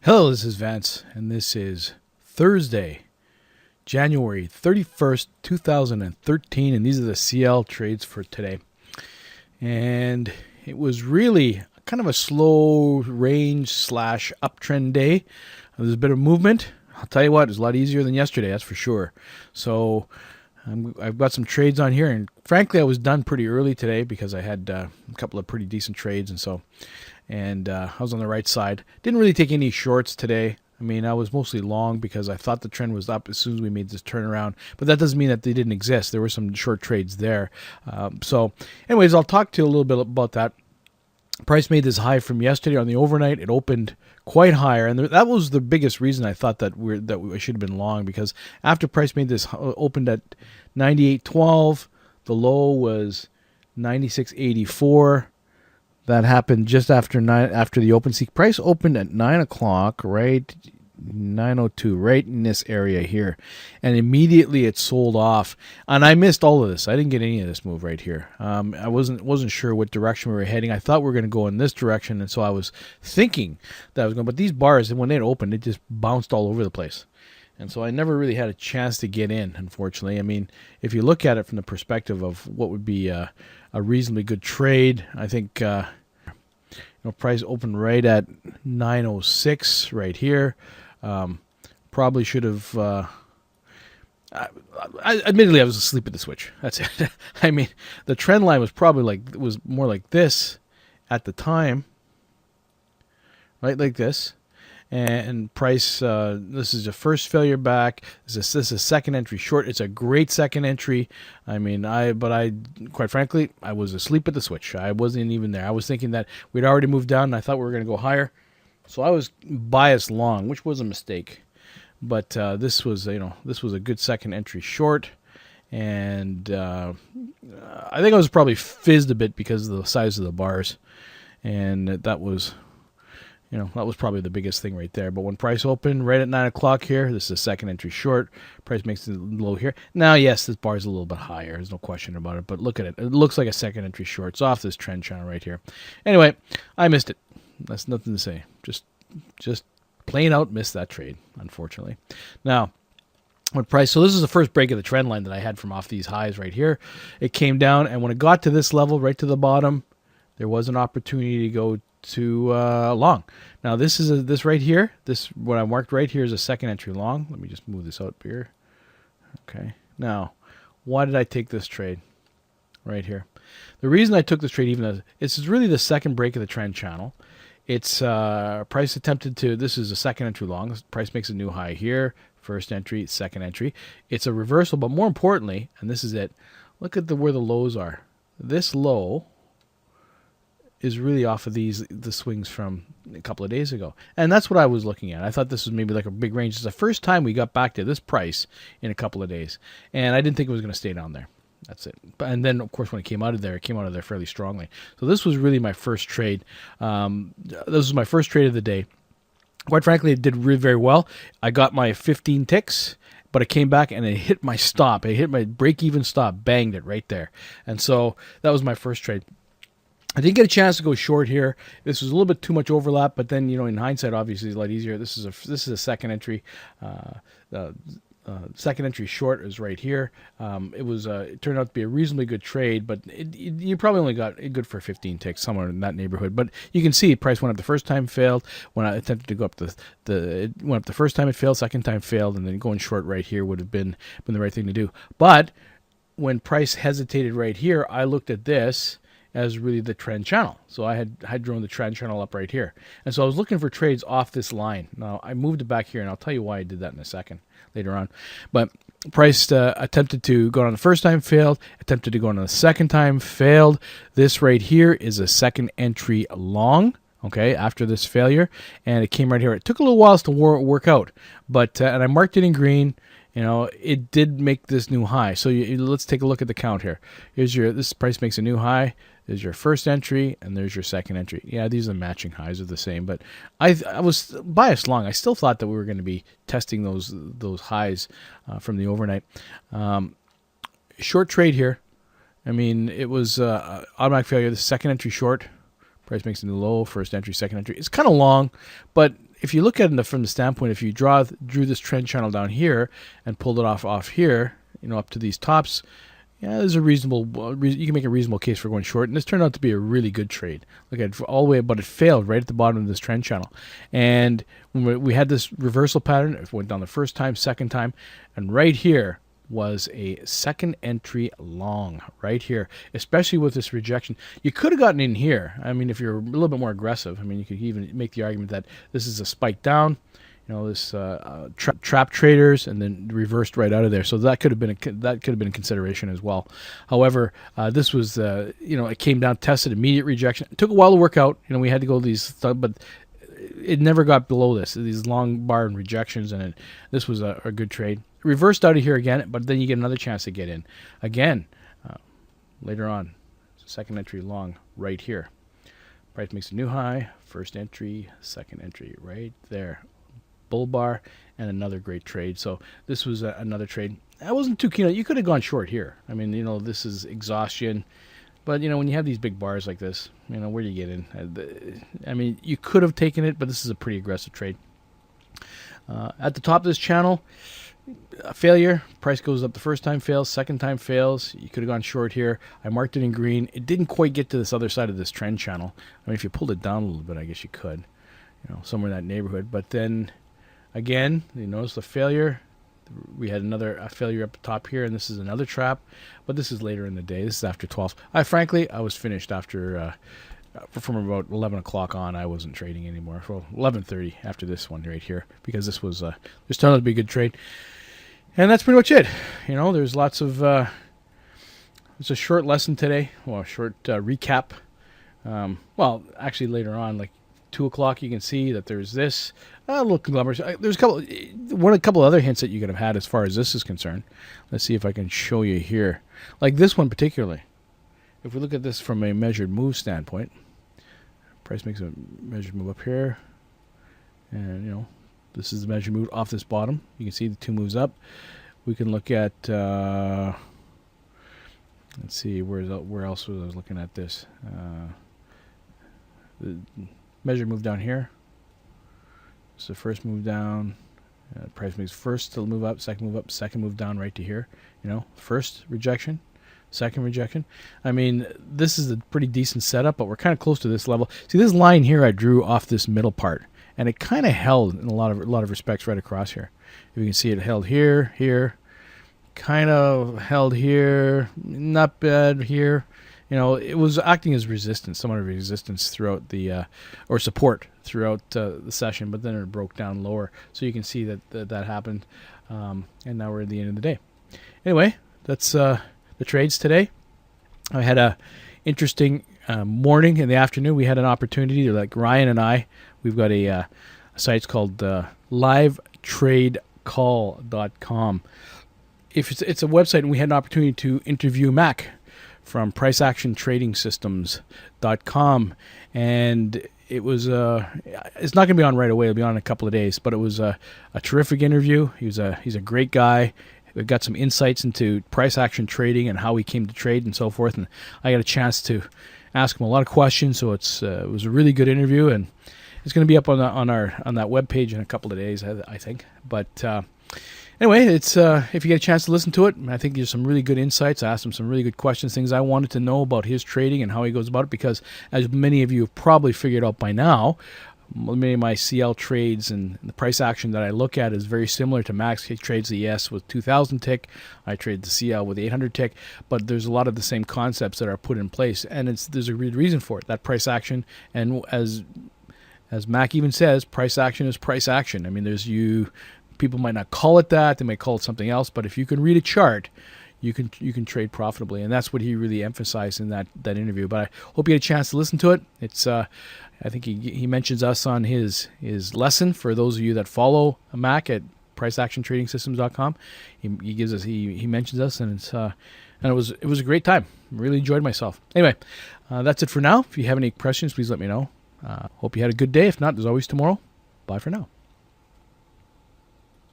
Hello, this is Vance, and this is Thursday, January 31st, 2013, and these are the CL trades for today. And it was really kind of a slow range slash uptrend day. There's a bit of movement. I'll tell you what, it was a lot easier than yesterday, that's for sure. So I've got some trades on here, and frankly, I was done pretty early today because I had a couple of pretty decent trades, and I was on the right side. Didn't really take any shorts today. I mean, I was mostly long because I thought the trend was up as soon as we made this turnaround. But that doesn't mean that they didn't exist. There were some short trades there. Anyways, I'll talk to you a little bit about that. Price made this high from yesterday on the overnight. It opened quite higher, and that was the biggest reason I thought that we should have been long, because after price made this opened at 98.12, the low was 96.84. That happened just after the open. See, price opened at 9 o'clock, right? 9:02, right in this area here, and immediately it sold off. And I missed all of this. I didn't get any of this move right here. I wasn't sure what direction we were heading. I thought we were going to go in this direction, and so I was thinking that I was going. But these bars, when they opened, it just bounced all over the place. And so I never really had a chance to get in, unfortunately. I mean, if you look at it from the perspective of what would be a reasonably good trade, I think price opened right at 906 right here. Probably should have. Admittedly, I was asleep at the switch. That's it. I mean, the trend line was probably was more like this at the time, right, like this. And price, this is the first failure back. This is a second entry short. It's a great second entry. I mean, quite frankly, I was asleep at the switch. I wasn't even there. I was thinking that we'd already moved down, and I thought we were going to go higher. So I was biased long, which was a mistake. But this was a good second entry short, and I think I was probably fizzed a bit because of the size of the bars, and that was probably the biggest thing right there. But when price opened right at 9 o'clock here, this is a second entry short. Price makes it low here. Now, yes, this bar is a little bit higher. There's no question about it. But look at it. It looks like a second entry short. It's off this trend channel right here. Anyway, I missed it. That's nothing to say. Just plain out missed that trade, unfortunately. Now, when price, so this is the first break of the trend line that I had from off these highs right here. It came down, and when it got to this level, right to the bottom, there was an opportunity to go to long. Now this right here, what I marked right here is a second entry long. Let me just move this out here. Okay. Now, why did I take this trade right here? The reason I took this trade, even though it's really the second break of the trend channel. It's price attempted to. This is a second entry long. Price makes a new high here. First entry, second entry. It's a reversal, but more importantly, and this is it. Look at where the lows are. This low is really off of the swings from a couple of days ago. And that's what I was looking at. I thought this was maybe like a big range. It's the first time we got back to this price in a couple of days. And I didn't think it was going to stay down there. That's it. And then, of course, when it came out of there fairly strongly. So this was really my first trade. This was my first trade of the day. Quite frankly, it did really very well. I got my 15 ticks, but it came back and it hit my stop. It hit my break-even stop, banged it right there. And so that was my first trade. I didn't get a chance to go short here. This was a little bit too much overlap, but then, in hindsight, obviously, it's a lot easier. This is a second entry. Second entry short is right here. It turned out to be a reasonably good trade, but you probably only got it good for 15 ticks, somewhere in that neighborhood. But you can see price went up the first time, failed. When I attempted to go up it went up the first time, it failed. Second time, failed, and then going short right here would have been the right thing to do. But when price hesitated right here, I looked at this as really the trend channel. So I had drawn the trend channel up right here. And so I was looking for trades off this line. Now, I moved it back here, and I'll tell you why I did that in a second later on. But price attempted to go on the first time, failed. Attempted to go on the second time, failed. This right here is a second entry long, okay, after this failure. And it came right here. It took a little while to work out. But and I marked it in green. It did make this new high. So let's take a look at the count here. This price makes a new high. There's your first entry, and there's your second entry. Yeah, these are matching highs are the same, but I was biased long. I still thought that we were going to be testing those highs from the overnight. Short trade here. I mean, it was automatic failure. The second entry short. Price makes a new low. First entry, second entry. It's kind of long, but if you look at it from the standpoint, if you drew this trend channel down here and pulled it off here, up to these tops, yeah, there's a reasonable. You can make a reasonable case for going short, and this turned out to be a really good trade. Look at it all the way, but it failed right at the bottom of this trend channel. And when we had this reversal pattern, it went down the first time, second time, and right here was a second entry long right here, especially with this rejection. You could have gotten in here. I mean, if you're a little bit more aggressive, I mean, you could even make the argument that this is a spike down. This trap traders, and then reversed right out of there. So that could have been a consideration as well. However, this was it came down, tested, immediate rejection. It took a while to work out. We had to go but it never got below these long bar and rejections, and this was a good trade. Reversed out of here again, but then you get another chance to get in again later on. Second entry long right here. Price makes a new high. First entry, second entry right there. Bull bar, and another great trade. So this was another trade. I wasn't too keen on it. You could have gone short here. I mean, this is exhaustion. But, when you have these big bars like this, where do you get in? I mean, you could have taken it, but this is a pretty aggressive trade. At the top of this channel, a failure. Price goes up the first time, fails. Second time, fails. You could have gone short here. I marked it in green. It didn't quite get to this other side of this trend channel. I mean, if you pulled it down a little bit, I guess you could. Somewhere in that neighborhood. But then again, you notice the failure. We had a failure up top here, and this is another trap. But this is later in the day. This is after 12. I was finished after from about 11 o'clock on. I wasn't trading anymore. Well, 11:30 after this one right here, because this turned out to be a good trade. And that's pretty much it. There's lots of. It's a short lesson today. Well, a short recap. Actually, later on, like 2 o'clock, you can see that there's this little conglomerate. There's a couple other hints that you could have had as far as this is concerned. Let's see if I can show you here. Like this one particularly. If we look at this from a measured move standpoint, price makes a measured move up here, and this is the measured move off this bottom. You can see the two moves up. We can look at. Let's see where else was I was looking at this. The measured move down here. It's the first move down. Price makes first to move up, second move down right to here. First rejection, second rejection. I mean, this is a pretty decent setup, but we're kind of close to this level. See, this line here I drew off this middle part, and it kind of held in a lot of respects right across here. If you can see, it held here, kind of held here, not bad here. It was acting as resistance, somewhat of resistance throughout or support throughout the session, but then it broke down lower. So you can see that happened, and now we're at the end of the day. Anyway, that's the trades today. I had a interesting morning. In the afternoon, we had an opportunity to, like Ryan and I, we've got a site called liveTradeCall.com. It's a website, and we had an opportunity to interview Mac from PriceActionTradingSystems.com, and it was it's not going to be on right away. It'll be on in a couple of days, but it was a terrific interview. He's a great guy. We got some insights into price action trading and how he came to trade and so forth, and I got a chance to ask him a lot of questions. So it was a really good interview, and it's going to be up on that webpage in a couple of days, I think. But anyway, it's if you get a chance to listen to it, I think there's some really good insights. I asked him some really good questions, things I wanted to know about his trading and how he goes about it, because as many of you have probably figured out by now, many of my CL trades and the price action that I look at is very similar to Max. He trades the ES with 2,000 tick. I trade the CL with 800 tick, but there's a lot of the same concepts that are put in place, and there's a good reason for it. That price action, and as Mac even says, price action is price action. I mean, people might not call it that; they might call it something else. But if you can read a chart, you can trade profitably, and that's what he really emphasized in that interview. But I hope you get a chance to listen to it. It's I think he mentions us on his lesson for those of you that follow Mac at PriceActionTradingSystems.com. He mentions us, and it was a great time. Really enjoyed myself. Anyway, that's it for now. If you have any questions, please let me know. Hope you had a good day. If not, there's always tomorrow. Bye for now.